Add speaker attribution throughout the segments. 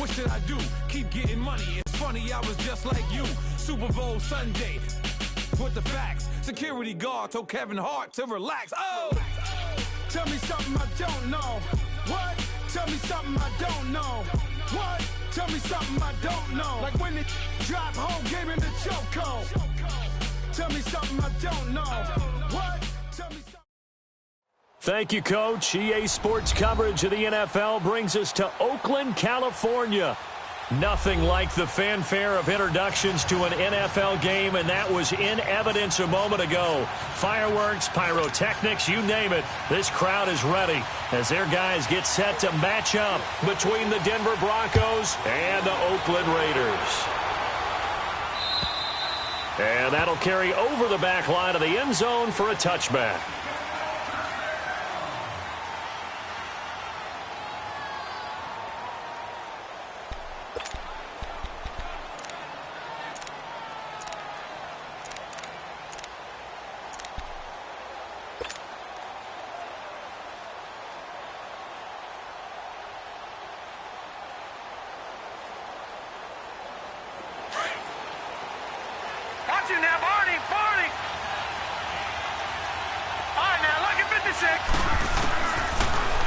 Speaker 1: What should I do? Keep getting money. It's funny, I was just like you. Super Bowl Sunday. With the facts. Security guard told Kevin Hart to relax. Oh! Tell me something I don't know. What? Tell me something I don't know. What? Tell me something I don't know. Like when it dropped home, gave him the chokehold. Tell me something I don't know. What? Tell me something.
Speaker 2: Thank you, Coach. EA Sports coverage of the NFL brings us to Oakland, California. Nothing like the fanfare of introductions to an NFL game, and that was in evidence a moment ago. Fireworks, pyrotechnics, you name it. This crowd is ready as their guys get set to match up between the Denver Broncos and the Oakland Raiders. And that'll carry over the back line of the end zone for a touchback.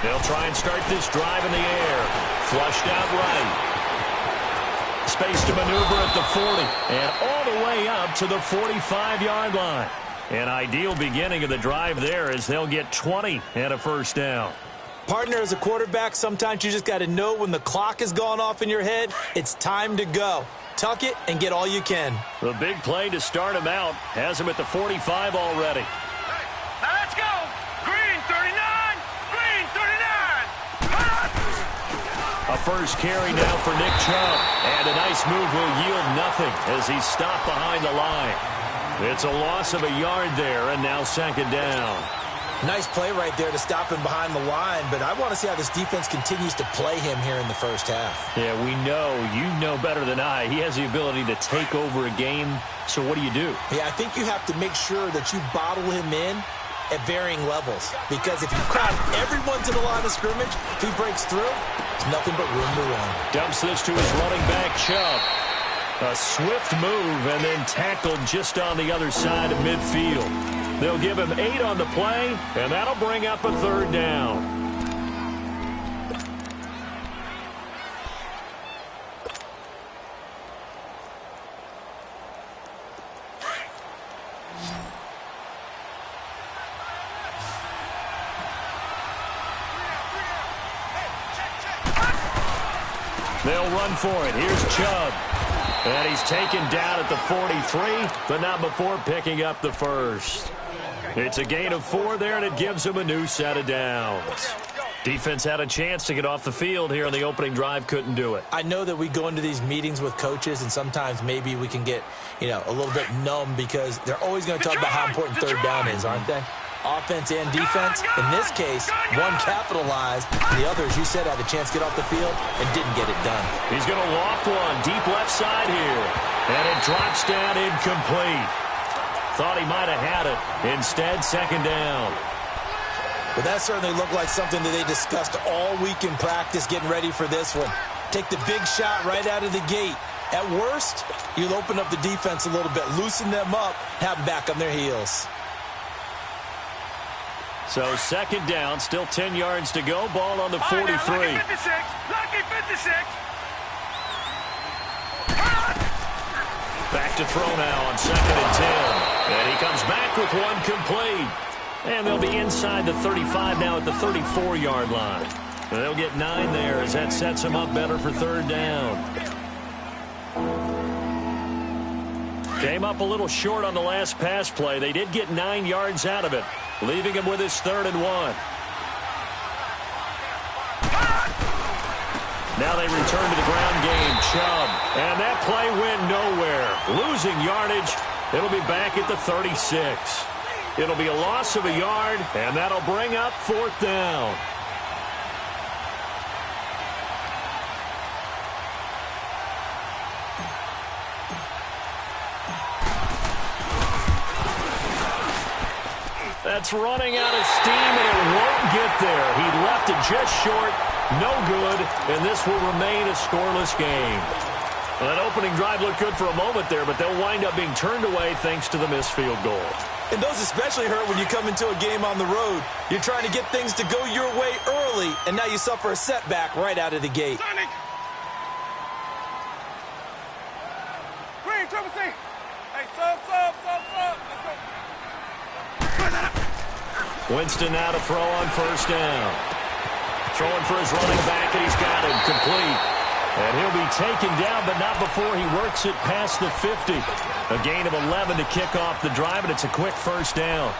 Speaker 2: They'll try and start this drive in the air. Flushed out right. Space to maneuver at the 40. And all the way up to the 45-yard line. An ideal beginning of the drive there as they'll get 20 and a first down.
Speaker 3: Partner, as a quarterback, sometimes you just got to know when the clock has gone off in your head, it's time to go. Tuck it and get all you can.
Speaker 2: The big play to start him out has him at the 45 already.
Speaker 4: Now let's go. Green 39. Green 39.
Speaker 2: A first carry now for Nick Chubb. And a nice move will yield nothing as he's stopped behind the line. It's a loss of a yard there, and now second down.
Speaker 3: Nice play right there to stop him behind the line, but I want to see how this defense continues to play him here in the first half.
Speaker 2: Yeah, we know. You know better than I. He has the ability to take over a game, so what do you do?
Speaker 3: Yeah, I think you have to make sure that you bottle him in at varying levels, because if you crowd everyone to the line of scrimmage, if he breaks through, there's nothing but room to run.
Speaker 2: Dumps this to his running back, Chubb. A swift move and then tackled just on the other side of midfield. They'll give him 8 on the play, and that'll bring up a third down. They'll run for it. Here's Chubb. And he's taken down at the 43, but not before picking up the first. It's a gain of 4 there, and it gives him a new set of downs. Defense had a chance to get off the field here on the opening drive, couldn't do it.
Speaker 3: I know that we go into these meetings with coaches, and sometimes maybe we can get, a little bit numb because they're always going to talk about how important third down is, aren't they? Offense and defense. In this case, one capitalized, the other, as you said, had a chance to get off the field and didn't get it done.
Speaker 2: He's going to loft one deep left side here, and it drops down incomplete. Thought he might have had it. Instead, second down.
Speaker 3: Well, that certainly looked like something that they discussed all week in practice getting ready for this one. Take the big shot right out of the gate. At worst, you'll open up the defense a little bit, loosen them up, have them back on their heels.
Speaker 2: So second down, still 10 yards to go. Ball on the 43.
Speaker 4: Lucky 56. Lucky 56.
Speaker 2: Back to throw now on second and 10. And he comes back with one complete. And they'll be inside the 35 now at the 34-yard line. And they'll get 9 there as that sets them up better for third down. Came up a little short on the last pass play. They did get 9 yards out of it, leaving him with his 3rd and 1. Now they return to the ground game. Chubb. And that play went nowhere. Losing yardage. It'll be back at the 36. It'll be a loss of a yard, and that'll bring up 4th down. That's running out of steam, and it won't get there. He left it just short, No good, and this will remain a scoreless game. Well, that opening drive looked good for a moment there, but they'll wind up being turned away thanks to the missed field goal.
Speaker 3: And those especially hurt when you come into a game on the road. You're trying to get things to go your way early, and now you suffer a setback right out of the gate.
Speaker 4: Sonic! Green, triple C! Hey, sub. Let's go.
Speaker 2: Winston now to throw on first down. Throwing for his running back, and he's got him complete. And he'll be taken down, but not before he works it past the 50. A gain of 11 to kick off the drive, and it's a quick first down.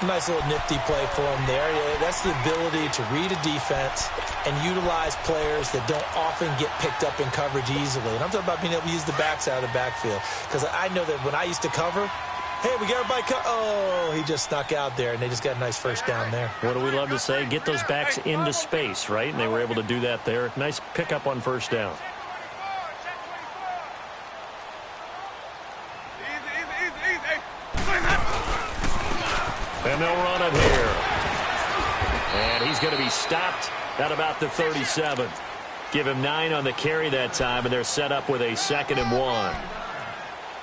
Speaker 3: Nice little nifty play for him there. Yeah, that's the ability to read a defense and utilize players that don't often get picked up in coverage easily. And I'm talking about being able to use the backs out of the backfield. Because I know that when I used to cover, hey, we got everybody oh, he just snuck out there, and they just got a nice first down there.
Speaker 2: What do we love to say? Get those backs into space, right? And they were able to do that there. Nice pickup on first down. And they'll run it here. And he's going to be stopped at about the 37. Give him 9 on the carry that time, and they're set up with a 2nd and 1.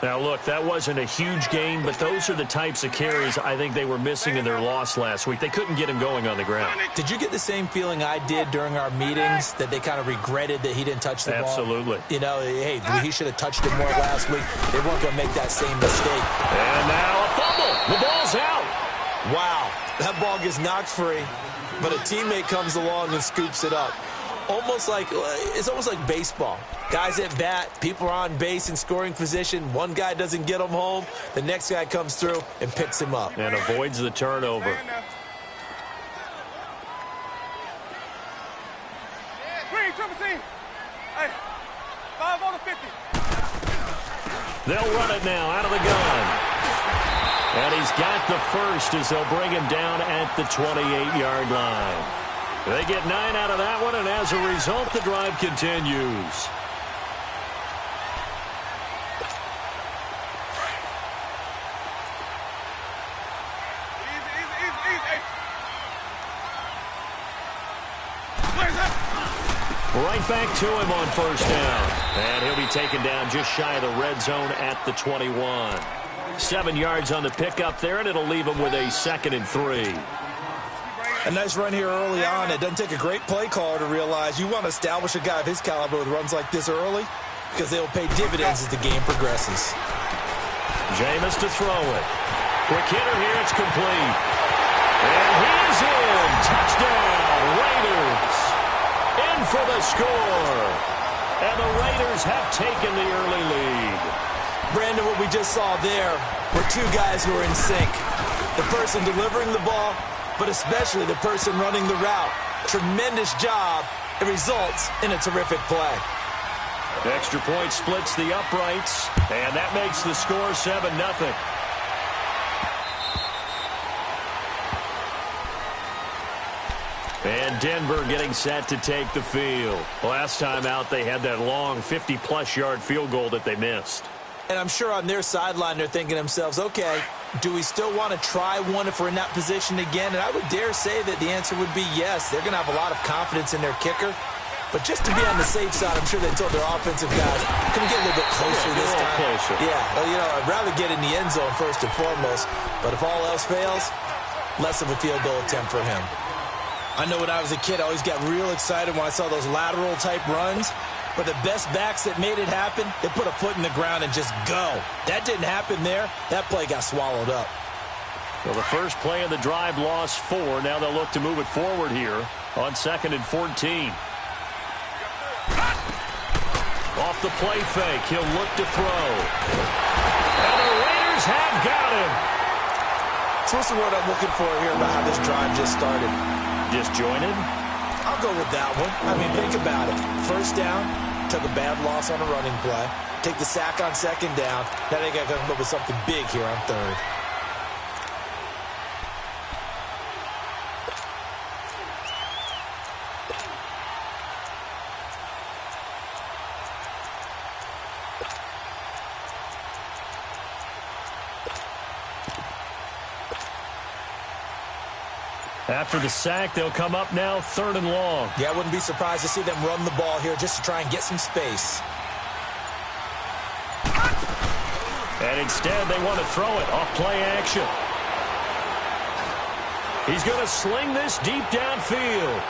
Speaker 2: Now, look, that wasn't a huge gain, but those are the types of carries I think they were missing in their loss last week. They couldn't get him going on the ground.
Speaker 3: Did you get the same feeling I did during our meetings, that they kind of regretted that he didn't touch the ball?
Speaker 2: Absolutely.
Speaker 3: You know, hey, he should have touched it more last week. They weren't going to make that same mistake.
Speaker 2: And now a fumble. The ball's out.
Speaker 3: Wow, that ball gets knocked free, but a teammate comes along and scoops it up. It's almost like baseball. Guys at bat, people are on base in scoring position. One guy doesn't get him home. The next guy comes through and picks him up.
Speaker 2: And avoids the turnover.
Speaker 4: Green, triple C! Hey, 5 on the 50.
Speaker 2: They'll run it now out of the gun. And he's got the first as they'll bring him down at the 28-yard line. They get 9 out of that one, and as a result, the drive continues. Right back to him on first down. And he'll be taken down just shy of the red zone at the 21. 7 yards on the pickup there, and it'll leave him with a 2nd and 3.
Speaker 3: A nice run here early on. It doesn't take a great play caller to realize you want to establish a guy of his caliber with runs like this early, because they'll pay dividends as the game progresses.
Speaker 2: Jameis to throw it. Quick hitter here. It's complete. And he's in. Touchdown, Raiders. In for the score. And the Raiders have taken the early lead.
Speaker 3: Brandon, what we just saw there were two guys who are in sync. The person delivering the ball, but especially the person running the route. Tremendous job. It results in a terrific play.
Speaker 2: Extra point splits the uprights, and that makes the score 7-0. And Denver getting set to take the field. Last time out, they had that long 50-plus yard field goal that they missed.
Speaker 3: And I'm sure on their sideline they're thinking to themselves, okay, do we still want to try one if we're in that position again? And I would dare say that the answer would be yes. They're going to have a lot of confidence in their kicker. But just to be on the safe side, I'm sure they told their offensive guys, can we get a little bit closer this time?
Speaker 2: Closer.
Speaker 3: Yeah, well, you know, I'd rather get in the end zone first and foremost. But if all else fails, less of a field goal attempt for him. I know when I was a kid, I always got real excited when I saw those lateral-type runs. But the best backs that made it happen, they put a foot in the ground and just go. That didn't happen there. That play got swallowed up.
Speaker 2: Well, the first play of the drive lost 4. Now they'll look to move it forward here on 2nd and 14. Off the play fake, he'll look to throw. And the Raiders have got him.
Speaker 3: So what's the word I'm looking for here about how this drive just started?
Speaker 2: Disjointed?
Speaker 3: I'll go with that one. I mean, think about it. First down, took a bad loss on a running play. Take the sack on 2nd down. Now they got to come up with something big here on 3rd.
Speaker 2: After the sack, they'll come up now 3rd and long.
Speaker 3: Yeah, I wouldn't be surprised to see them run the ball here just to try and get some space.
Speaker 2: And instead, they want to throw it off play action. He's going to sling this deep downfield.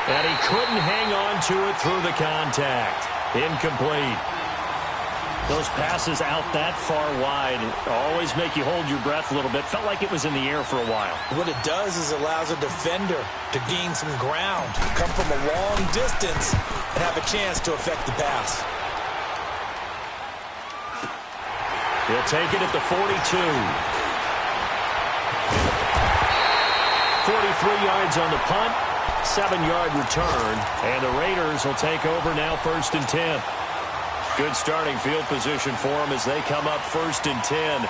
Speaker 2: And he couldn't hang on to it through the contact. Incomplete. Those passes out that far wide always make you hold your breath a little bit. Felt like it was in the air for a while.
Speaker 3: What it does is allows a defender to gain some ground, come from a long distance, and have a chance to affect the pass.
Speaker 2: He'll take it at the 42. 43 yards on the punt, 7-yard return, and the Raiders will take over now 1st and 10. Good starting field position for them as they come up 1st and 10.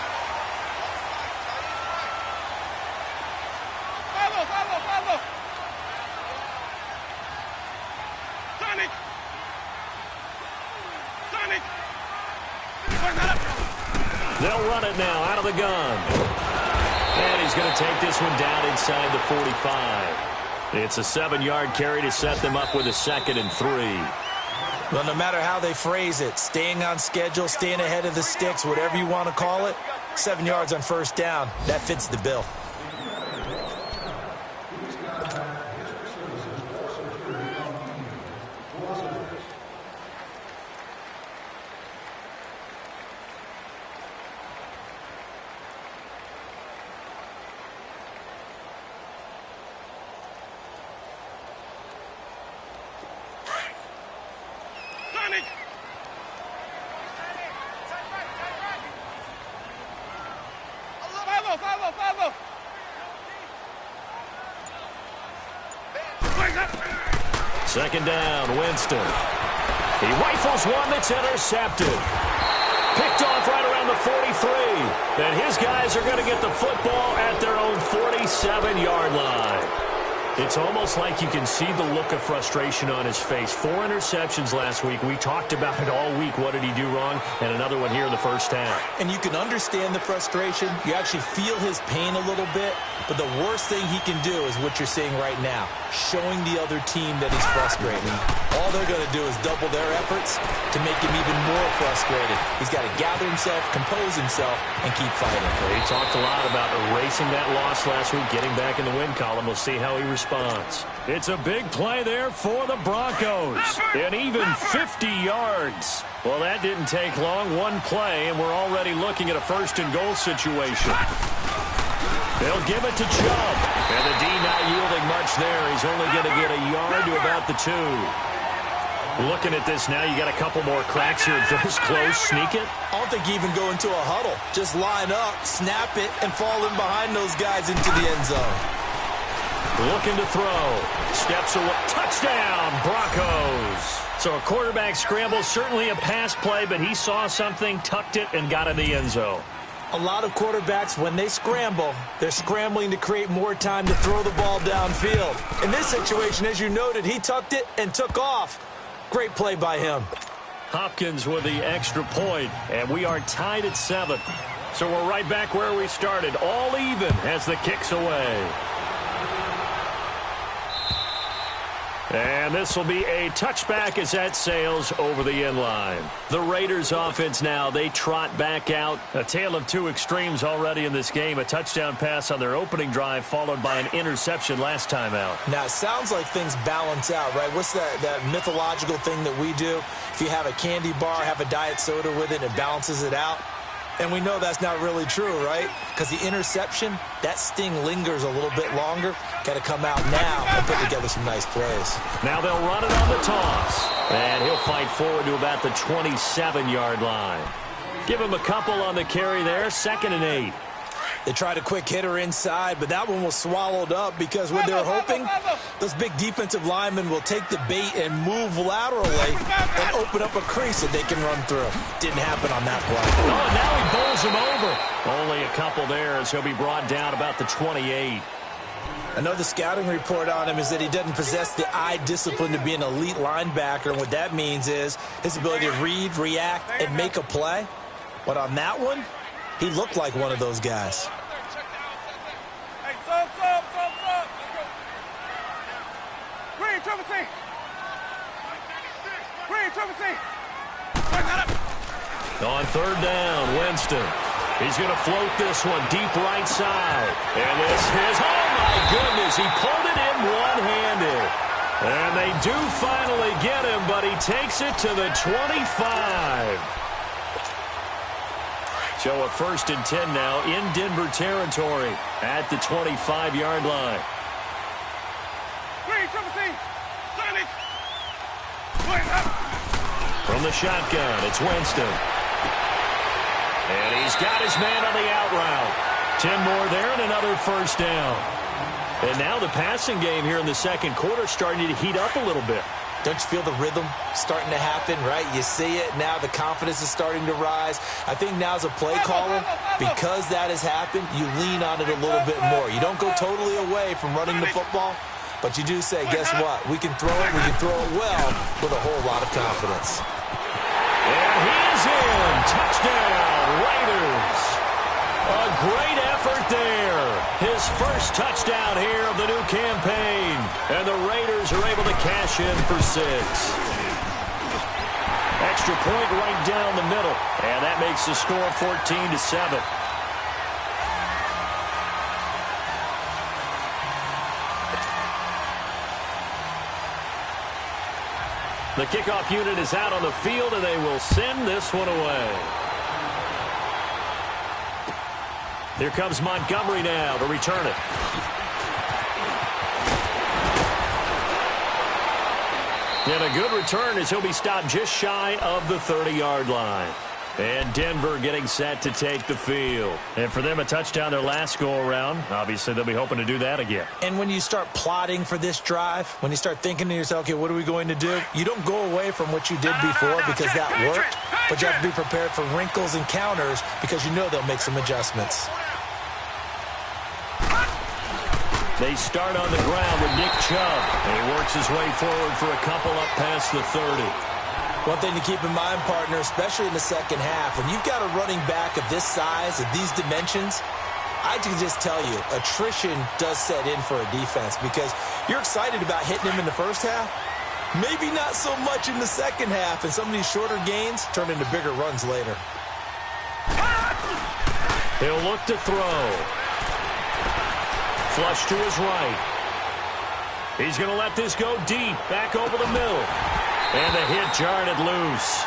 Speaker 2: They'll run it now out of the gun. And he's going to take this one down inside the 45. It's a 7-yard carry to set them up with a 2nd and 3.
Speaker 3: Well, no matter how they phrase it, staying on schedule, staying ahead of the sticks, whatever you want to call it, 7 yards on 1st down, that fits the bill.
Speaker 2: Second down, Winston. He rifles one that's intercepted. Picked off right around the 43. And his guys are going to get the football at their own 47-yard line. It's almost like you can see the look of frustration on his face. 4 interceptions last week. We talked about it all week. What did he do wrong? And another one here in the first half.
Speaker 3: And you can understand the frustration. You actually feel his pain a little bit. But the worst thing he can do is what you're seeing right now, showing the other team that he's frustrated. All they're going to do is double their efforts to make him even more frustrated. He's got to gather himself, compose himself, and keep fighting.
Speaker 2: He talked a lot about erasing that loss last week, getting back in the win column. We'll see how he responds. It's a big play there for the Broncos. And even 50 yards. Well, that didn't take long. One play, and we're already looking at a 1st and goal situation. They'll give it to Chubb. And the D not yielding much there. He's only going to get a yard to about the 2. Looking at this now, you got a couple more cracks here. This close, sneak it.
Speaker 3: I don't think you even go into a huddle. Just line up, snap it, and fall in behind those guys into the end zone.
Speaker 2: Looking to throw. Steps away. Touchdown, Broncos. So a quarterback scramble, certainly a pass play, but he saw something, tucked it, and got in the end zone.
Speaker 3: A lot of quarterbacks, when they scramble, they're scrambling to create more time to throw the ball downfield. In this situation, as you noted, he tucked it and took off. Great play by him.
Speaker 2: Hopkins with the extra point, and we are tied at 7. So we're right back where we started, all even as the kick's away. And this will be a touchback as that sails over the end line. The Raiders offense now, they trot back out. A tale of 2 extremes already in this game. A touchdown pass on their opening drive followed by an interception last time out.
Speaker 3: Now, it sounds like things balance out, right? What's that mythological thing that we do? If you have a candy bar, have a diet soda with it, it balances it out. And we know that's not really true, right? Because the interception, that sting lingers a little bit longer. Got to come out now and put together some nice plays.
Speaker 2: Now they'll run it on the toss. And he'll fight forward to about the 27-yard line. Give him a couple on the carry there, 2nd and 8.
Speaker 3: They tried a quick hitter inside, but that one was swallowed up because what they're hoping, those big defensive linemen will take the bait and move laterally and open up a crease that they can run through. Didn't happen on that play.
Speaker 2: Oh, now he bowls him over. Only a couple there as he'll be brought down about the 28.
Speaker 3: I know the scouting report on him is that he doesn't possess the eye discipline to be an elite linebacker, and what that means is his ability to read, react, and make a play. But on that one, he looked like one of those guys.
Speaker 4: Hey, stop. triple team. Green, triple team.
Speaker 2: On third down, Winston. He's going to float this one deep right side. And this is, oh my goodness, he pulled it in one-handed. And they do finally get him, but he takes it to the 25. So a 1st and 10 now in Denver territory at the 25-yard line.
Speaker 4: Green, triple team.
Speaker 2: From the shotgun, it's Winston. And he's got his man on the out route. 10 more there and another 1st down. And now the passing game here in the second quarter starting to heat up a little bit.
Speaker 3: Don't you feel the rhythm starting to happen, right? You see it. Now the confidence is starting to rise. I think now as a play caller, because that has happened, you lean on it a little bit more. You don't go totally away from running the football, but you do say, guess what? We can throw it. We can throw it well with a whole lot of confidence.
Speaker 2: And he is in. Touchdown, Raiders. A great effort there. His first touchdown here of the new campaign. And the Raiders are able to cash in for 6. Extra point right down the middle. And that makes the score 14-7. The kickoff unit is out on the field, and they will send this one away. Here comes Montgomery now to return it. And a good return as he'll be stopped just shy of the 30-yard line. And Denver getting set to take the field. And for them, a touchdown their last go-around. Obviously, they'll be hoping to do that again.
Speaker 3: And when you start plotting for this drive, when you start thinking to yourself, okay, what are we going to do? You don't go away from what you did before because that worked, but you have to be prepared for wrinkles and counters because you know they'll make some adjustments.
Speaker 2: They start on the ground with Nick Chubb. And he works his way forward for a couple up past the 30.
Speaker 3: One thing to keep in mind, partner, especially in the second half, when you've got a running back of this size, of these dimensions, I can just tell you, attrition does set in for a defense because you're excited about hitting him in the first half. Maybe not so much in the second half, and some of these shorter gains turn into bigger runs later.
Speaker 2: He'll look to throw. Flush to his right. He's going to let this go deep, back over the middle. And the hit jarred it loose.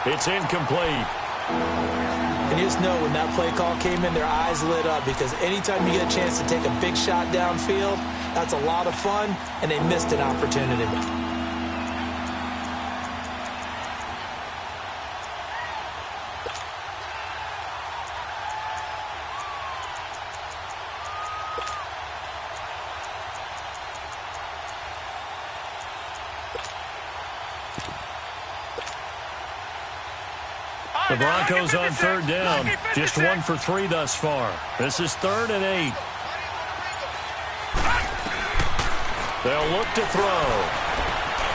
Speaker 2: It's incomplete.
Speaker 3: And you just know when that play call came in, their eyes lit up because anytime you get a chance to take a big shot downfield, that's a lot of fun, and they missed an opportunity.
Speaker 2: The Broncos on third down. Just 1 for 3 thus far. This is 3rd and 8. They'll look to throw.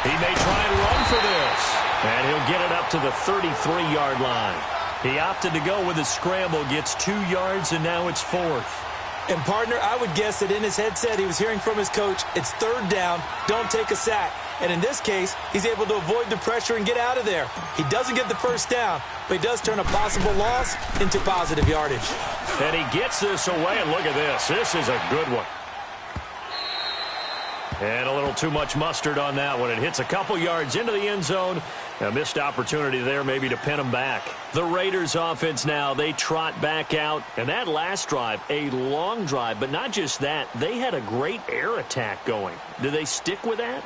Speaker 2: He may try and run for this. And he'll get it up to the 33-yard line. He opted to go with a scramble, gets 2 yards, and now it's 4th.
Speaker 3: And, partner, I would guess that in his headset he was hearing from his coach, it's 3rd down, don't take a sack. And in this case, he's able to avoid the pressure and get out of there. He doesn't get the first down, but he does turn a possible loss into positive yardage.
Speaker 2: And he gets this away, and look at this. This is a good one. And a little too much mustard on that one. It hits a couple yards into the end zone. A missed opportunity there maybe to pin him back. The Raiders offense now, they trot back out. And that last drive, a long drive, but not just that. They had a great air attack going. Do they stick with that?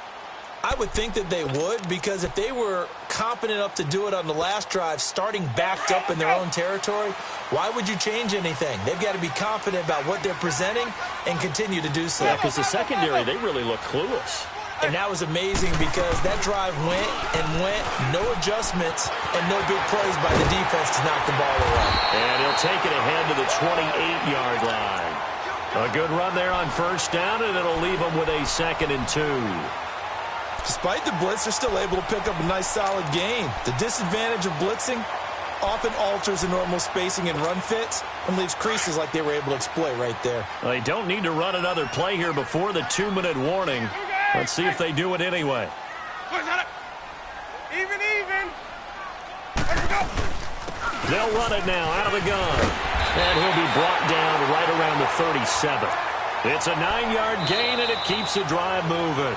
Speaker 3: I would think that they would, because if they were competent enough to do it on the last drive, starting backed up in their own territory, why would you change anything? They've got to be confident about what they're presenting and continue to do so.
Speaker 2: Yeah, because the secondary, they really look clueless.
Speaker 3: And that was amazing because that drive went and went, no adjustments, and no big plays by the defense to knock the ball away.
Speaker 2: And he'll take it ahead to the 28-yard line. A good run there on first down, and it'll leave them with a 2nd and 2.
Speaker 3: Despite the blitz, they're still able to pick up a nice, solid gain. The disadvantage of blitzing often alters the normal spacing and run fits and leaves creases like they were able to exploit right there.
Speaker 2: Well, they don't need to run another play here before the 2-minute warning. Let's see if they do it anyway.
Speaker 4: Even. Let's go.
Speaker 2: They'll run it now out of the gun. And he'll be brought down right around the 37. It's a 9-yard gain, and it keeps the drive moving.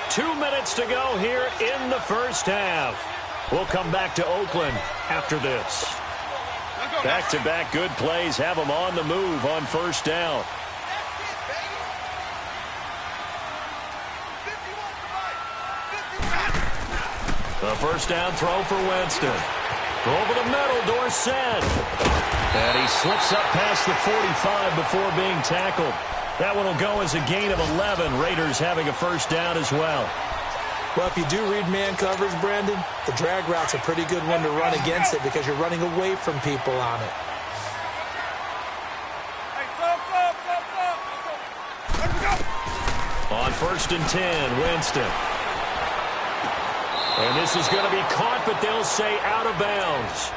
Speaker 2: 2 minutes to go here in the first half. We'll come back to Oakland after this. Back-to-back good plays have them on the move on first down. The first down throw for Winston. Over the middle, Dorsett. And he slips up past the 45 before being tackled. That one will go as a gain of 11. Raiders having a first down as well.
Speaker 3: Well, if you do read man coverage, Brandon, the drag route's a pretty good one to run against it because you're running away from people on it.
Speaker 4: Hey, stop. Let's go.
Speaker 2: On 1st and 10, Winston. And this is going to be caught, but they'll say out of bounds.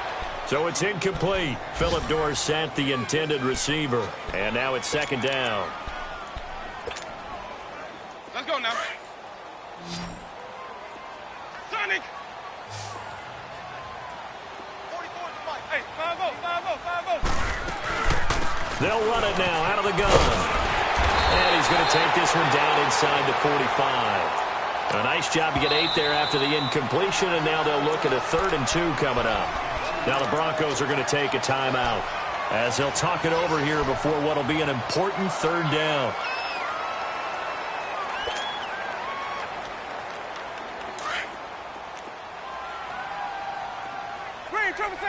Speaker 2: So it's incomplete. Philip Dorsett, the intended receiver. And now it's second down.
Speaker 4: Let's go now. Sonic. 44 to Mike. Hey, 5-0.
Speaker 2: They'll run it now out of the gun. And he's going to take this one down inside the 45. A nice job to get 8 there after the incompletion, and now they'll look at a 3rd and 2 coming up. Now the Broncos are going to take a timeout as they'll talk it over here before what will be an important 3rd down.
Speaker 4: Green, Trevor C.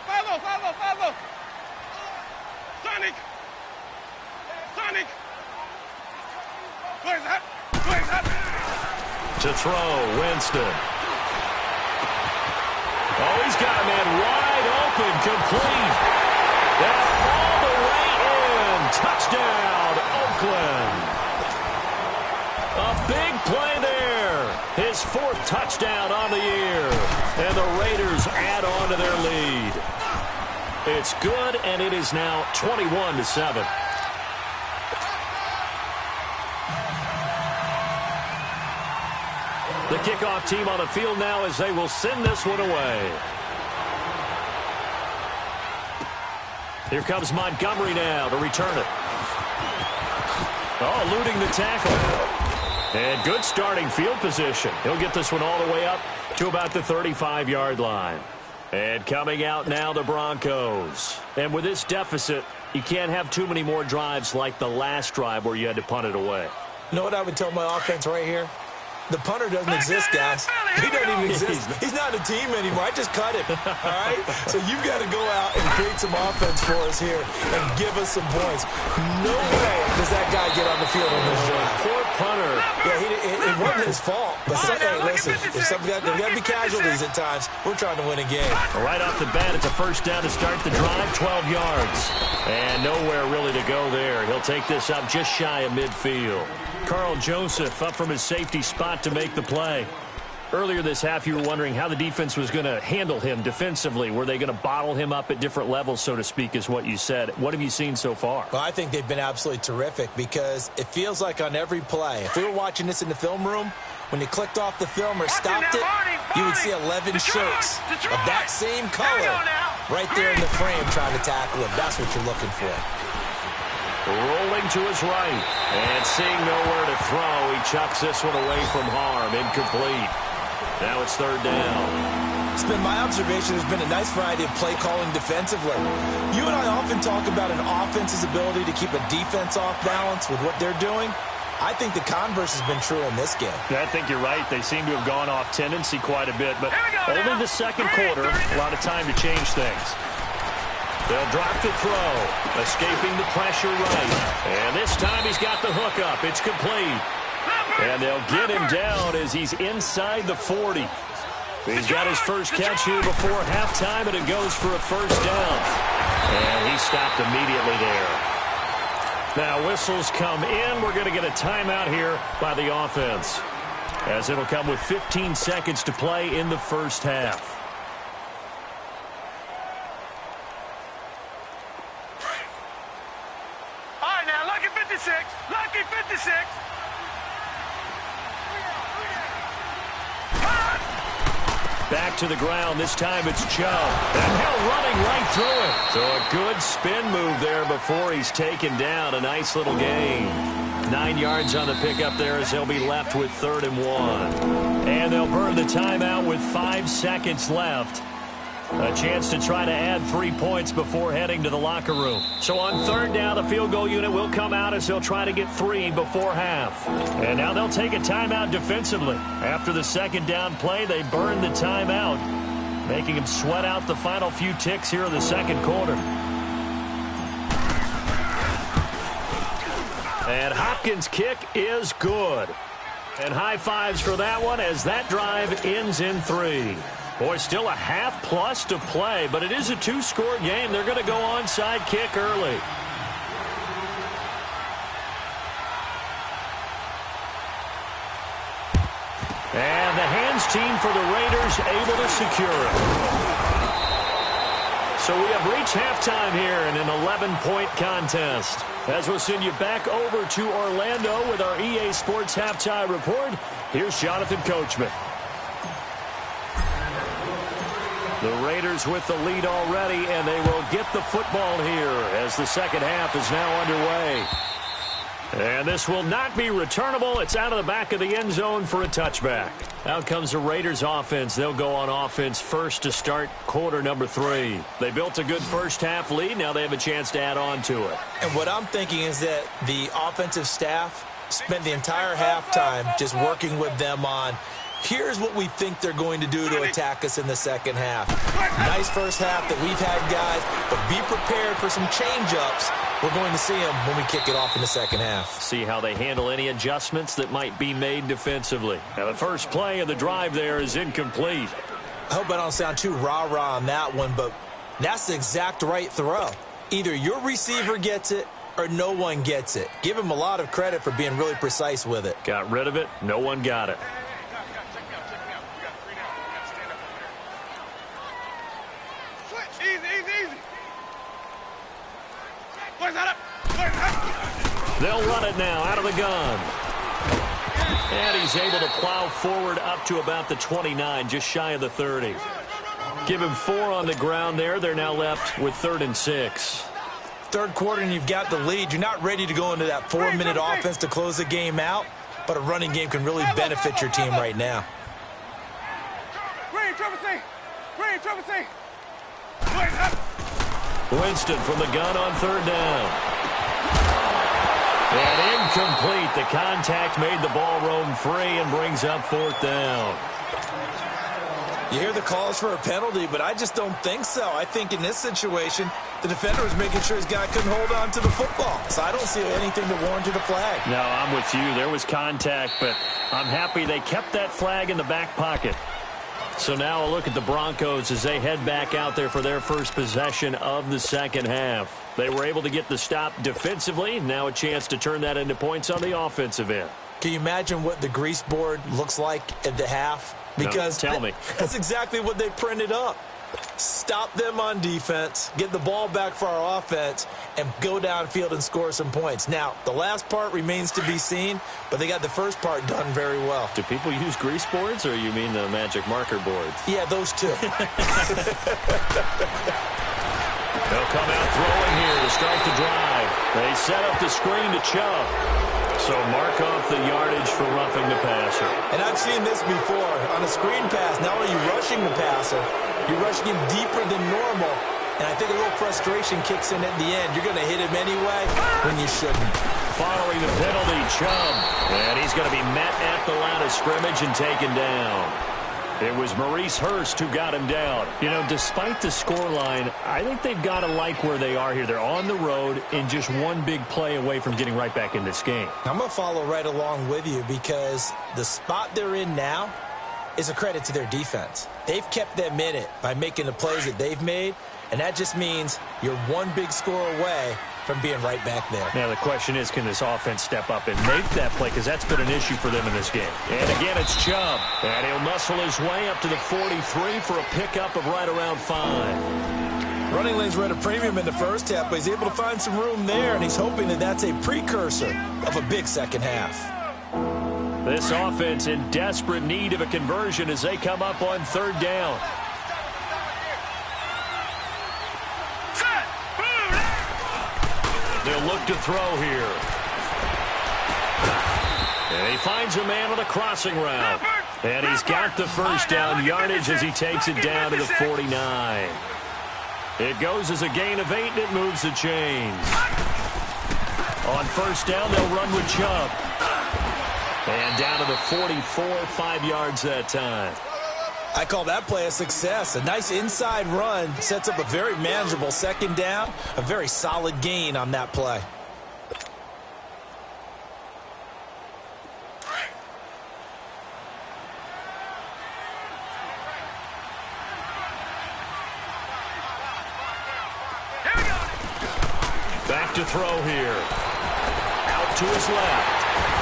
Speaker 4: 5-0. Sonic. Where's that?
Speaker 2: To throw, Winston. Oh, he's got a man wide open, complete. And all the way in. Touchdown, Oakland. A big play there. His 4th touchdown on the year. And the Raiders add on to their lead. It's good, and it is now 21-7. The kickoff team on the field now as they will send this one away. Here comes Montgomery now to return it. Oh, eluding the tackle. And good starting field position. He'll get this one all the way up to about the 35-yard line. And coming out now, the Broncos. And with this deficit, you can't have too many more drives like the last drive where you had to punt it away.
Speaker 3: You know what I would tell my offense right here? The punter doesn't exist, guys. He doesn't even exist. He's not a team anymore. I just cut him, all right? So you've got to go out and create some offense for us here and give us some points. No way does that guy get on the field on this drive.
Speaker 2: Poor punter.
Speaker 3: Yeah, it wasn't his fault. But hey, listen, there's got to be casualties at times. We're trying to win a game.
Speaker 2: Right off the bat, it's a first down to start the drive, 12 yards. And nowhere really to go there. He'll take this up just shy of midfield. Carl Joseph up from his safety spot to make the play. Earlier this half, you were wondering how the defense was going to handle him defensively. Were they going to bottle him up at different levels, so to speak, is what you said. What have you seen so far?
Speaker 3: Well, I think they've been absolutely terrific because it feels like on every play, if we were watching this in the film room, when you clicked off the film or stopped it, you would see 11 shirts of that same color right there in the frame trying to tackle him. That's what you're looking for.
Speaker 2: Rolling to his right. And seeing nowhere to throw, he chucks this one away from harm. Incomplete. Now it's 3rd down.
Speaker 3: It's been my observation there's been a nice variety of play calling defensively. You and I often talk about an offense's ability to keep a defense off balance with what they're doing. I think the converse has been true in this game.
Speaker 2: I think you're right. They seem to have gone off tendency quite a bit, but only the second quarter, a lot of time to change things. They'll drop the throw, escaping the pressure right. And this time he's got the hook up. It's complete. And they'll get him down as he's inside the 40. He's got his first catch here before halftime, and it goes for a first down. And he stopped immediately there. Now whistles come in. We're going to get a timeout here by the offense, as it'll come with 15 seconds to play in the first half.
Speaker 4: 56. Lucky 56.
Speaker 2: Back to the ground. This time it's Chubb. And Hill running right through it. So a good spin move there before he's taken down. A nice little gain. 9 yards on the pickup there as they'll be left with 3rd and 1. And they'll burn the timeout with 5 seconds left. A chance to try to add 3 points before heading to the locker room. So on 3rd down, the field goal unit will come out as they'll try to get 3 before half. And now they'll take a timeout defensively. After the 2nd down play, they burn the timeout, making them sweat out the final few ticks here in the 2nd quarter. And Hopkins' kick is good. And high fives for that one as that drive ends in 3. Boy, still a half plus to play, but it is a 2-score game. They're going to go onside kick early. And the hands team for the Raiders able to secure it. So we have reached halftime here in an 11-point contest. As we'll send you back over to Orlando with our EA Sports Halftime Report, here's Jonathan Coachman. The Raiders with the lead already, and they will get the football here as the 2nd half is now underway. And this will not be returnable. It's out of the back of the end zone for a touchback. Out comes the Raiders offense. They'll go on offense first to start quarter number 3. They built a good first half lead. Now they have a chance to add on to it.
Speaker 3: And what I'm thinking is that the offensive staff spent the entire halftime just working with them on, here's what we think they're going to do to attack us in the 2nd half. Nice first half that we've had, guys, but be prepared for some change-ups. We're going to see them when we kick it off in the 2nd half.
Speaker 2: See how they handle any adjustments that might be made defensively. Now, the first play of the drive there is incomplete.
Speaker 3: I hope I don't sound too rah-rah on that one, but that's the exact right throw. Either your receiver gets it or no one gets it. Give him a lot of credit for being really precise with it.
Speaker 2: Got rid of it. No one got it. They'll run it now out of the gun. And he's able to plow forward up to about the 29, just shy of the 30. Give him 4 on the ground there. They're now left with 3rd and 6.
Speaker 3: 3rd quarter and you've got the lead. You're not ready to go into that 4-minute offense to close the game out, but a running game can really benefit your team right now.
Speaker 2: Winston from the gun on 3rd down. And incomplete. The contact made the ball roam free and brings up 4th down.
Speaker 3: You hear the calls for a penalty, but I just don't think so. I think in this situation, the defender was making sure his guy couldn't hold on to the football. So I don't see anything that warranted a flag.
Speaker 2: No, I'm with you. There was contact, but I'm happy they kept that flag in the back pocket. So now a look at the Broncos as they head back out there for their first possession of the 2nd half. They were able to get the stop defensively. Now a chance to turn that into points on the offensive end.
Speaker 3: Can you imagine what the grease board looks like at the half? Because
Speaker 2: no, tell me.
Speaker 3: That's exactly what they printed up. Stop them on defense, get the ball back for our offense, and go downfield and score some points. Now, the last part remains to be seen, but they got the first part done very well.
Speaker 2: Do people use grease boards, or you mean the magic marker boards?
Speaker 3: Yeah, those two.
Speaker 2: They'll come out throwing here to start the drive. They set up the screen to Chubb. So mark off the yardage for roughing the passer.
Speaker 3: And I've seen this before. On a screen pass, not only are you rushing the passer, you're rushing him deeper than normal. And I think a little frustration kicks in at the end. You're going to hit him anyway when you shouldn't.
Speaker 2: Following the penalty, Chubb. And he's going to be met at the line of scrimmage and taken down. It was Maurice Hurst who got him down. You know, despite the scoreline, I think they've got to like where they are here. They're on the road and just one big play away from getting right back in this game.
Speaker 3: I'm going to follow right along with you because the spot they're in now is a credit to their defense. They've kept them in it by making the plays that they've made, and that just means you're one big score away from being right back there.
Speaker 2: Now, the question is, can this offense step up and make that play? Because that's been an issue for them in this game. And again, it's Chubb. And he'll muscle his way up to the 43 for a pickup of right around 5.
Speaker 3: Running lanes were at a premium in the first half, but he's able to find some room there, and he's hoping that that's a precursor of a big second half.
Speaker 2: This offense in desperate need of a conversion as they come up on third down. They'll look to throw here. And he finds a man on a crossing route. And he's got the first down yardage as he takes it down to the 49. It goes as a gain of 8, and it moves the chains. On first down, they'll run with Chubb. And down to the 44, 5 yards that time.
Speaker 3: I call that play a success. A nice inside run sets up a very manageable second down. A very solid gain on that play.
Speaker 2: Back to throw here. Out to his left.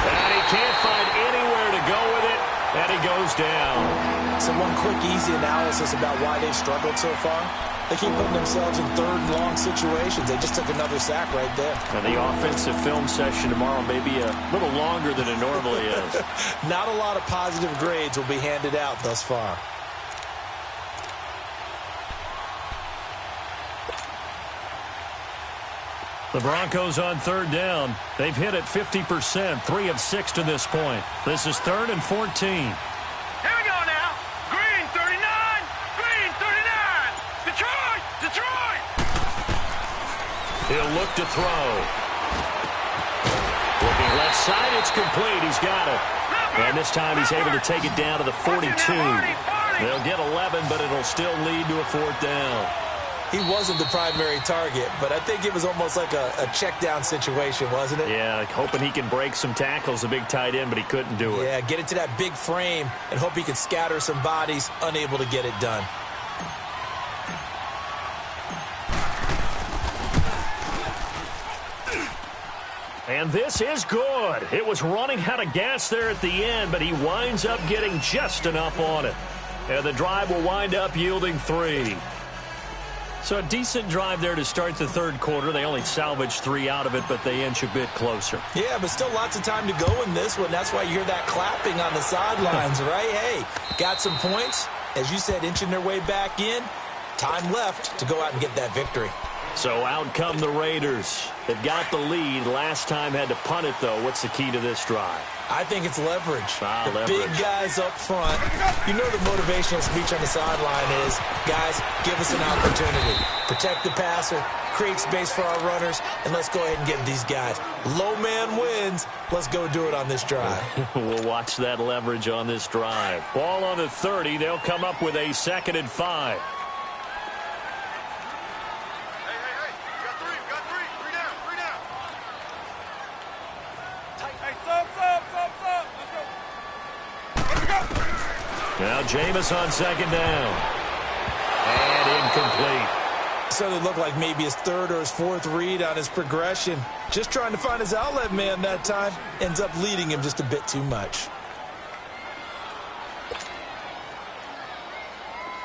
Speaker 2: And he can't find anywhere to go with it. And he goes down.
Speaker 3: So one quick, easy analysis about why they've struggled so far. They keep putting themselves in third and long situations. They just took another sack right there.
Speaker 2: And the offensive film session tomorrow may be a little longer than it normally is.
Speaker 3: Not a lot of positive grades will be handed out thus far.
Speaker 2: The Broncos on third down. They've hit it 50%, 3 of 6 to this point. This is 3rd and 14.
Speaker 4: Here we go now. Green 39. Green 39. Detroit. Detroit.
Speaker 2: He'll look to throw. Looking left side, it's complete. He's got it. And this time he's able to take it down to the 42. They'll get 11, but it'll still lead to a 4th down.
Speaker 3: He wasn't the primary target, but I think it was almost like a check down situation, wasn't it?
Speaker 2: Yeah, hoping he can break some tackles, a big tight end, but he couldn't do it.
Speaker 3: Yeah, get it to that big frame and hope he can scatter some bodies, unable to get it done.
Speaker 2: And this is good. It was running out of gas there at the end, but he winds up getting just enough on it. And the drive will wind up yielding 3. So a decent drive there to start the third quarter. They only salvaged 3 out of it, but they inch a bit closer.
Speaker 3: Yeah, but still lots of time to go in this one. That's why you hear that clapping on the sidelines, right? Hey, got some points. As you said, inching their way back in. Time left to go out and get that victory.
Speaker 2: So out come the Raiders. They've got the lead. Last time had to punt it, though. What's the key to this drive?
Speaker 3: I think it's leverage.
Speaker 2: Leverage.
Speaker 3: Big guys up front. You know the motivational speech on the sideline is, guys, give us an opportunity. Protect the passer, create space for our runners, and let's go ahead and get these guys. Low man wins. Let's go do it on this drive.
Speaker 2: We'll watch that leverage on this drive. Ball on the 30. They'll come up with a 2nd and 5. Now Jameis on 2nd down. And incomplete.
Speaker 3: So it looked like maybe his 3rd or his 4th read on his progression. Just trying to find his outlet man that time. Ends up leading him just a bit too much.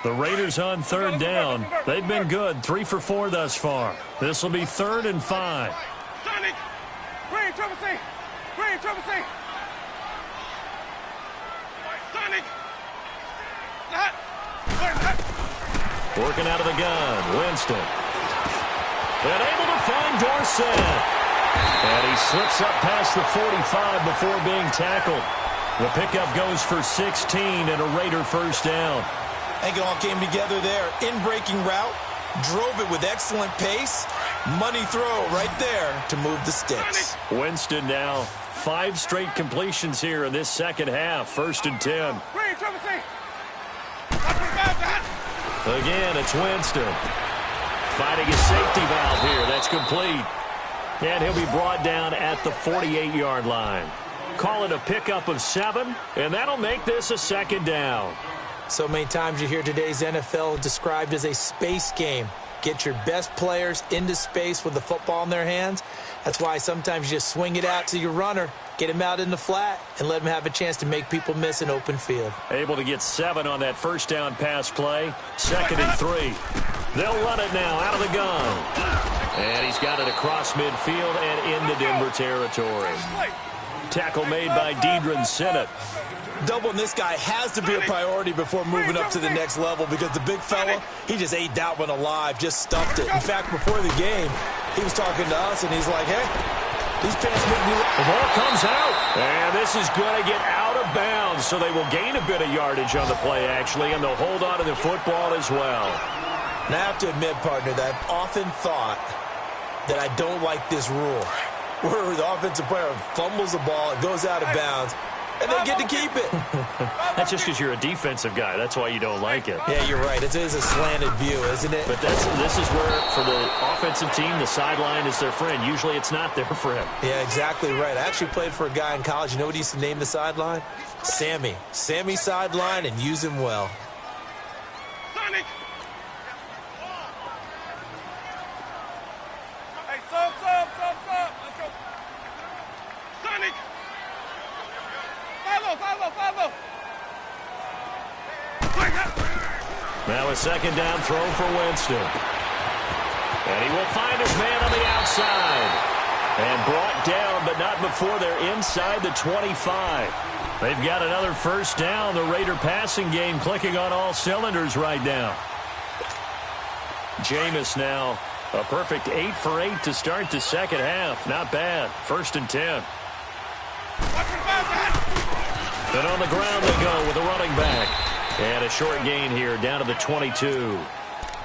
Speaker 2: The Raiders on 3rd down. They've been good. 3 for 4 thus far. This will be 3rd and 5.
Speaker 4: Sonic. Green, triple C. Green, triple C. Sonic.
Speaker 2: Working out of the gun, Winston. And able to find Dorsett. And he slips up past the 45 before being tackled. The pickup goes for 16 and a Raider first down.
Speaker 3: I think it all came together there. In-breaking route, drove it with excellent pace. Money throw right there to move the sticks.
Speaker 2: Winston now 5 straight completions here in this second half. 1st and 10.
Speaker 4: Green, triple C.
Speaker 2: Again, it's Winston. Finding his safety valve here. That's complete. And he'll be brought down at the 48-yard line. Call it a pickup of 7, and that'll make this a 2nd down.
Speaker 3: So many times you hear today's NFL described as a space game. Get your best players into space with the football in their hands. That's why sometimes you just swing it out to your runner, get him out in the flat, and let him have a chance to make people miss an open field.
Speaker 2: Able to get 7 on that first down pass play. 2nd and 3. They'll run it now out of the gun. And he's got it across midfield and into Denver territory. Tackle made by Deidrin Sinnott.
Speaker 3: Doubling this guy has to be a priority before moving up to the next level because the big fella, he just ate that one alive, just stuffed it. In fact, before the game, he was talking to us, and he's like, hey, these pants make me look.
Speaker 2: The ball comes out, and this is going to get out of bounds, so they will gain a bit of yardage on the play, actually, and they'll hold on to the football as well.
Speaker 3: Now, I have to admit, partner, that I've often thought that I don't like this rule, where the offensive player fumbles the ball, it goes out of bounds, and they get to keep it.
Speaker 2: That's just because you're a defensive guy. That's why you don't like it.
Speaker 3: Yeah, you're right. It is a slanted view, isn't it?
Speaker 2: But this is where, for the offensive team, the sideline is their friend. Usually it's not their friend.
Speaker 3: Yeah, exactly right. I actually played for a guy in college. You know what he used to name the sideline? Sammy. Sammy sideline, and use him well.
Speaker 4: Sonic! Hey, sub. Let's go. Sonic! Follow.
Speaker 2: Now a second down throw for Winston. And he will find his man on the outside. And brought down, but not before they're inside the 25. They've got another first down. The Raider passing game clicking on all cylinders right now. Jameis now a perfect 8 for 8 to start the second half. Not bad. 1st and 10. And on the ground they go with a running back. And a short gain here down to the 22.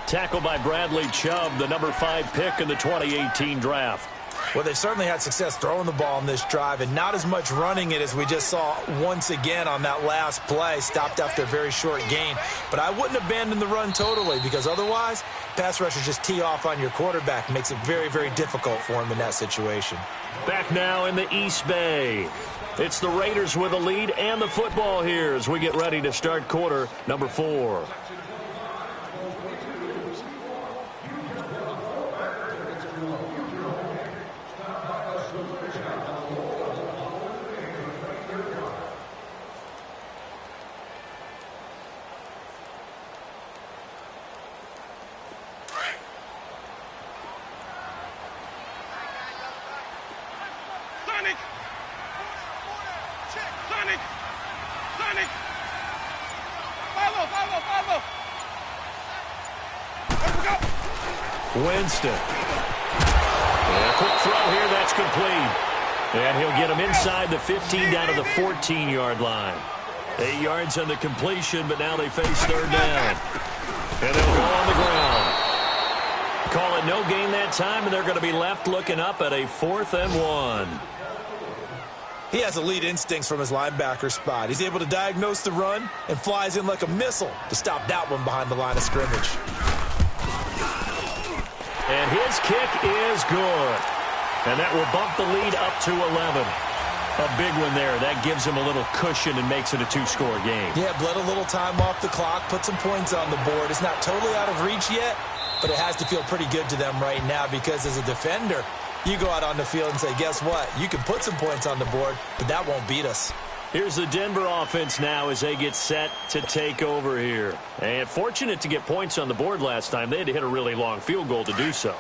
Speaker 2: Tackled by Bradley Chubb, the number 5 pick in the 2018 draft.
Speaker 3: Well, they certainly had success throwing the ball on this drive and not as much running it as we just saw once again on that last play. Stopped after a very short gain. But I wouldn't abandon the run totally because otherwise, pass rushers just tee off on your quarterback. Makes it very, very difficult for him in that situation.
Speaker 2: Back now in the East Bay. It's the Raiders with a lead and the football here as we get ready to start quarter number 4.
Speaker 4: Sonic! Follow! Let's go!
Speaker 2: Winston. And a quick throw here, that's complete. And he'll get him inside the 15 down to the 14-yard line. 8 yards on the completion, but now they face third down. And they'll go on the ground. Call it no gain that time, and they're going to be left looking up at a 4th and 1.
Speaker 3: He has elite instincts from his linebacker spot. He's able to diagnose the run and flies in like a missile to stop that one behind the line of scrimmage.
Speaker 2: And his kick is good. And that will bump the lead up to 11. A big one there. That gives him a little cushion and makes it a 2-score game.
Speaker 3: Yeah, bled a little time off the clock, put some points on the board. It's not totally out of reach yet, but it has to feel pretty good to them right now because as a defender, you go out on the field and say, guess what? You can put some points on the board, but that won't beat us.
Speaker 2: Here's the Denver offense now as they get set to take over here. And fortunate to get points on the board last time. They had to hit a really long field goal to do so.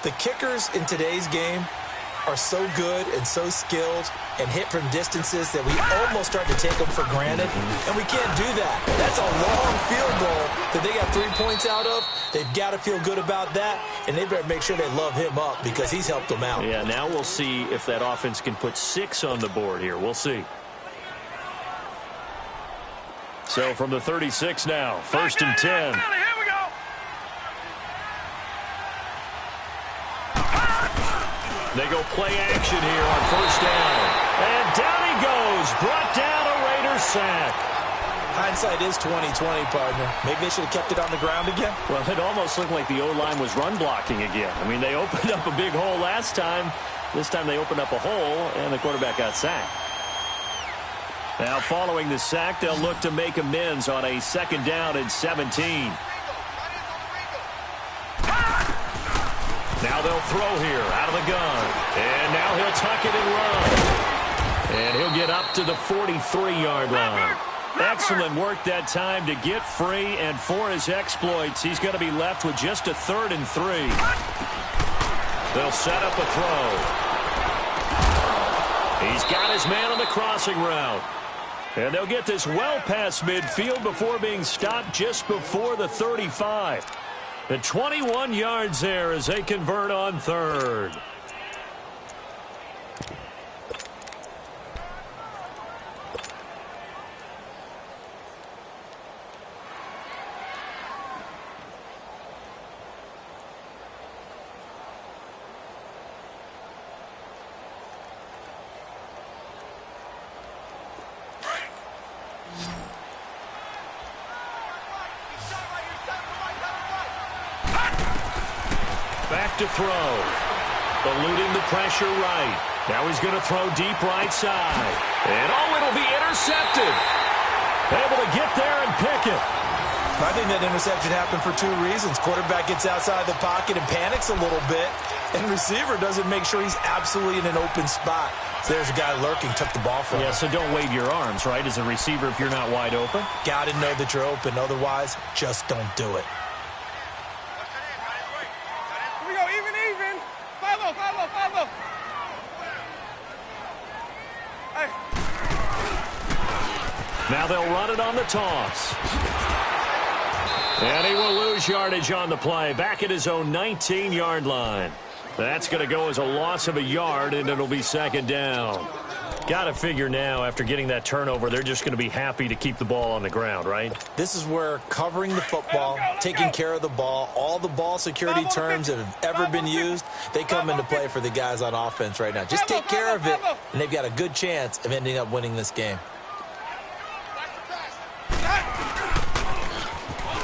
Speaker 3: The kickers in today's game are so good and so skilled and hit from distances that we almost start to take them for granted, and we can't do that. That's a long field goal that they got 3 points out of. They've got to feel good about that, and they better make sure they love him up because he's helped them out.
Speaker 2: Yeah, now we'll see if that offense can put 6 on the board here. We'll see. So from the 36 now, 1st and 10.
Speaker 4: Here we go.
Speaker 2: They go play action here on 1st down. And down he goes. Brought down a Raiders sack.
Speaker 3: Hindsight is 20/20, partner. Maybe they should have kept it on the ground again.
Speaker 2: Well, it almost looked like the O-line was run blocking again. I mean, they opened up a big hole last time. This time they opened up a hole, and the quarterback got sacked. Now, following the sack, they'll look to make amends on a 2nd down and 17. Now they'll throw here out of the gun. And now he'll tuck it and run. And he'll get up to the 43-yard line. Excellent work that time to get free, and for his exploits, he's going to be left with just a 3rd and 3. They'll set up a throw. He's got his man on the crossing route. And they'll get this well past midfield before being stopped just before the 35. The 21 yards there as they convert on 3rd. Back to throw. Eluding the pressure right. Now he's going to throw deep right side. And it'll be intercepted. Able to get there and pick it.
Speaker 3: I think that interception happened for 2 reasons. Quarterback gets outside the pocket and panics a little bit. And receiver doesn't make sure he's absolutely in an open spot. So there's a guy lurking, took the ball from him.
Speaker 2: Yeah, so don't wave your arms, right, as a receiver if you're not wide open.
Speaker 3: Got to know that you're open. Otherwise, just don't do it.
Speaker 2: Now they'll run it on the toss. And he will lose yardage on the play. Back at his own 19-yard line. That's going to go as a loss of a yard, and it'll be 2nd down. Got to figure now, after getting that turnover, they're just going to be happy to keep the ball on the ground, right?
Speaker 3: This is where covering the football, taking care of the ball, all the ball security terms that have ever been used, they come into play for the guys on offense right now. Just take care of it, and they've got a good chance of ending up winning this game.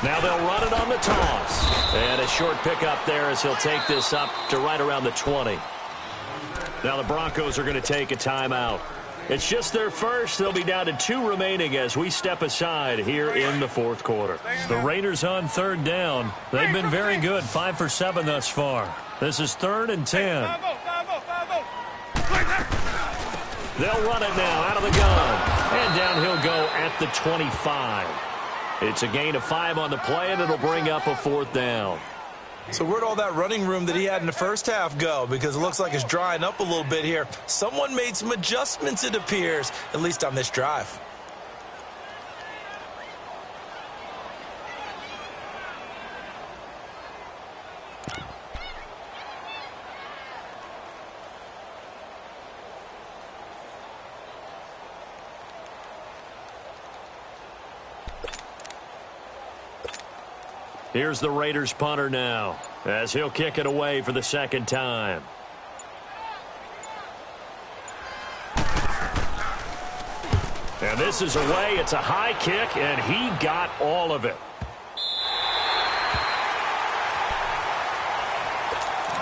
Speaker 2: Now they'll run it on the toss. And a short pickup there as he'll take this up to right around the 20. Now the Broncos are going to take a timeout. It's just their first. They'll be down to 2 remaining as we step aside here in the 4th quarter. The Raiders on 3rd down. They've been very good, 5 for 7 thus far. This is 3rd and 10. They'll run it now out of the gun. And down he'll go at the 25. It's a gain of 5 on the play, and it'll bring up a 4th down.
Speaker 3: So where'd all that running room that he had in the first half go? Because it looks like it's drying up a little bit here. Someone made some adjustments, it appears, at least on this drive.
Speaker 2: Here's the Raiders punter now as he'll kick it away for the 2nd time. And this is away. It's a high kick, and he got all of it.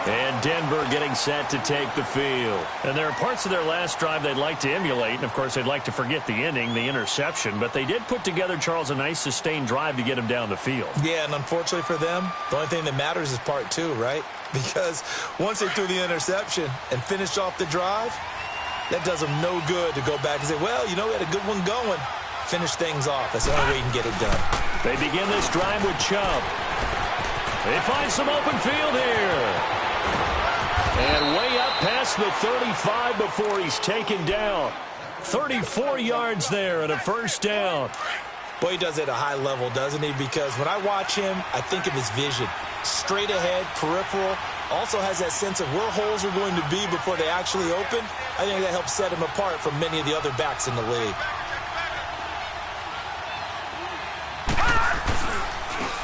Speaker 2: And Denver getting set to take the field. And there are parts of their last drive they'd like to emulate. And, of course, they'd like to forget the ending, the interception. But they did put together, Charles, a nice sustained drive to get him down the field.
Speaker 3: Yeah, and unfortunately for them, the only thing that matters is part 2, right? Because once they threw the interception and finished off the drive, that does them no good to go back and say, well, you know, we had a good one going. Finish things off. That's the only way you can get it done.
Speaker 2: They begin this drive with Chubb. They find some open field here. And way up past the 35 before he's taken down. 34 yards there and a 1st down.
Speaker 3: Boy, he does it at a high level, doesn't he? Because when I watch him, I think of his vision. Straight ahead, peripheral. Also has that sense of where holes are going to be before they actually open. I think that helps set him apart from many of the other backs in the league.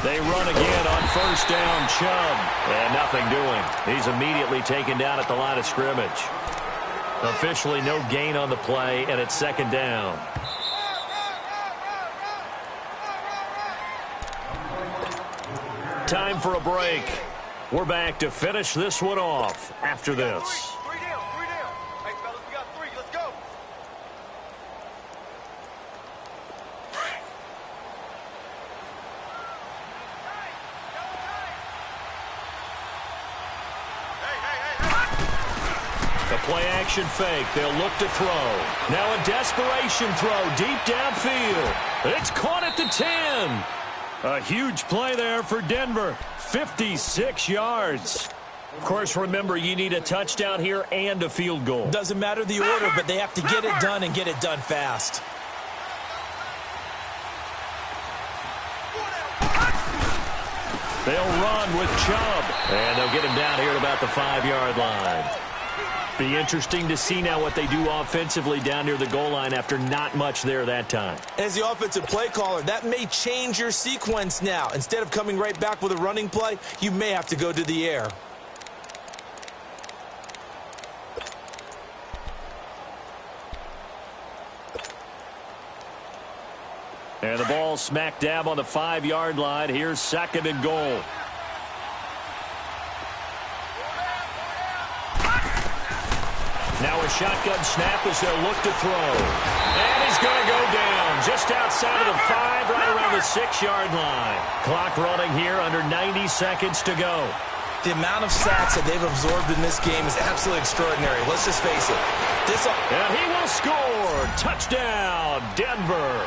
Speaker 2: They run again on 1st down, Chubb. And nothing doing. He's immediately taken down at the line of scrimmage. Officially no gain on the play, and it's 2nd down. Time for a break. We're back to finish this one off after this.
Speaker 4: Three down. Hey, fellas, we got 3. Let's go.
Speaker 2: The play-action fake. They'll look to throw. Now a desperation throw deep downfield. It's caught at the 10. A huge play there for Denver. 56 yards. Of course, remember, you need a touchdown here and a field goal.
Speaker 3: Doesn't matter the order, but they have to get it done and get it done fast.
Speaker 2: They'll run with Chubb, and they'll get him down here at about the 5-yard line. Be interesting to see now what they do offensively down near the goal line after not much there that time.
Speaker 3: As the offensive play caller, that may change your sequence now. Instead of coming right back with a running play, you may have to go to the air.
Speaker 2: And the ball smack dab on the 5-yard line. Here's 2nd and goal. Now a shotgun snap as they'll look to throw. And he's going to go down just outside of the 5, right around the 6-yard line. Clock running here, under 90 seconds to go.
Speaker 3: The amount of sacks that they've absorbed in this game is absolutely extraordinary. Let's just face it.
Speaker 2: And he will score. Touchdown, Denver.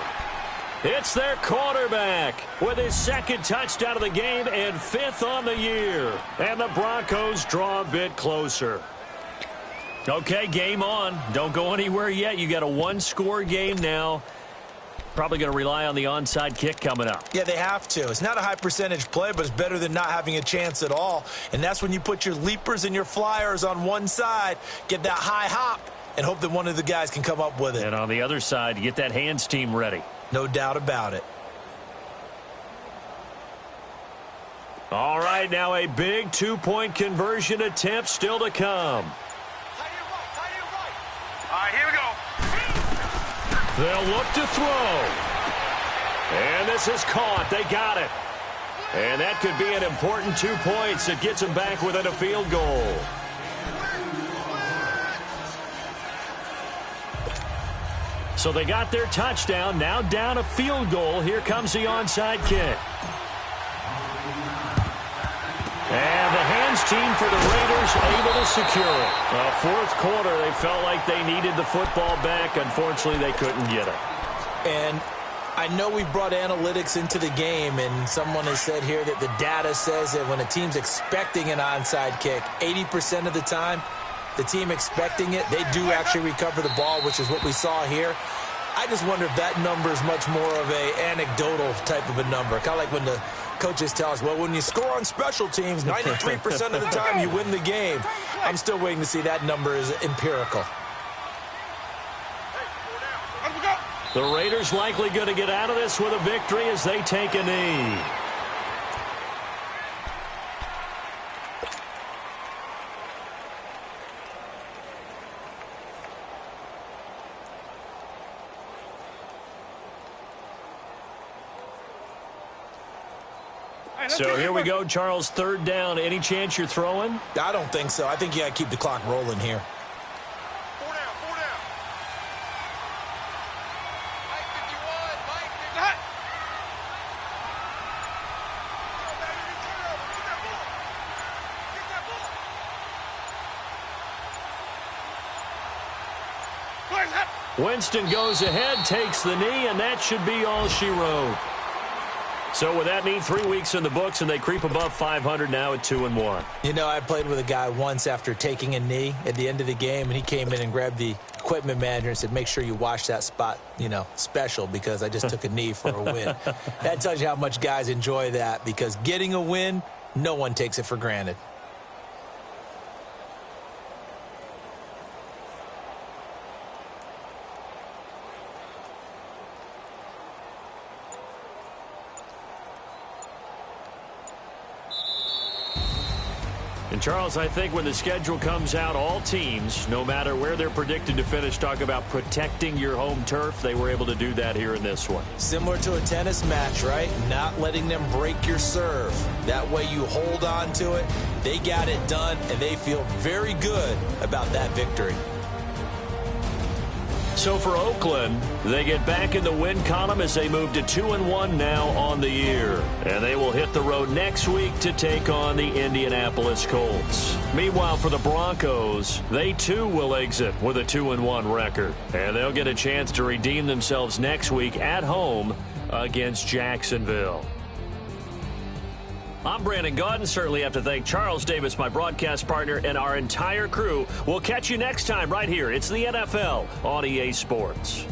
Speaker 2: It's their quarterback with his 2nd touchdown of the game and 5th on the year. And the Broncos draw a bit closer. Okay, game on. Don't go anywhere yet. You got a 1-score game now. Probably going to rely on the onside kick coming up.
Speaker 3: Yeah, they have to. It's not a high percentage play, but it's better than not having a chance at all. And that's when you put your leapers and your flyers on one side, get that high hop, and hope that one of the guys can come up with it.
Speaker 2: And on the other side, you get that hands team ready.
Speaker 3: No doubt about it.
Speaker 2: All right, now a big 2-point conversion attempt still to come.
Speaker 4: All right, here we go.
Speaker 2: They'll look to throw. And this is caught. They got it. And that could be an important 2 points that gets them back within a field goal. So they got their touchdown. Now down a field goal. Here comes the onside kick. And the hands team for the Raiders able to secure it. Well, 4th quarter, they felt like they needed the football back. Unfortunately, they couldn't get it.
Speaker 3: And I know we brought analytics into the game, and someone has said here that the data says that when a team's expecting an onside kick, 80% of the time, the team expecting it, they do actually recover the ball, which is what we saw here. I just wonder if that number is much more of a anecdotal type of a number. Kind of like when the coaches tell us, well, when you score on special teams, 93% of the time you win the game. I'm still waiting to see that number is empirical.
Speaker 2: The Raiders likely going to get out of this with a victory as they take a knee. So here we go, Charles, 3rd down. Any chance you're throwing?
Speaker 3: I don't think so. I think you got to keep the clock rolling here.
Speaker 4: 4 down, 4 down. Mike 51, Mike 51. Get that ball.
Speaker 2: Winston goes ahead, takes the knee, and that should be all she wrote. So with that knee, 3 weeks in the books, and they creep above 500 now at 2-1.
Speaker 3: You know, I played with a guy once after taking a knee at the end of the game, and he came in and grabbed the equipment manager and said, make sure you wash that spot, you know, special, because I just took a knee for a win. That tells you how much guys enjoy that, because getting a win, no one takes it for granted.
Speaker 2: And, Charles, I think when the schedule comes out, all teams, no matter where they're predicted to finish, talk about protecting your home turf. They were able to do that here in this one.
Speaker 3: Similar to a tennis match, right? Not letting them break your serve. That way you hold on to it. They got it done, and they feel very good about that victory.
Speaker 2: So for Oakland, they get back in the win column as they move to 2-1 now on the year. And they will hit the road next week to take on the Indianapolis Colts. Meanwhile, for the Broncos, they too will exit with a 2-1 record. And they'll get a chance to redeem themselves next week at home against Jacksonville. I'm Brandon Gaudin. Certainly have to thank Charles Davis, my broadcast partner, and our entire crew. We'll catch you next time right here. It's the NFL on EA Sports.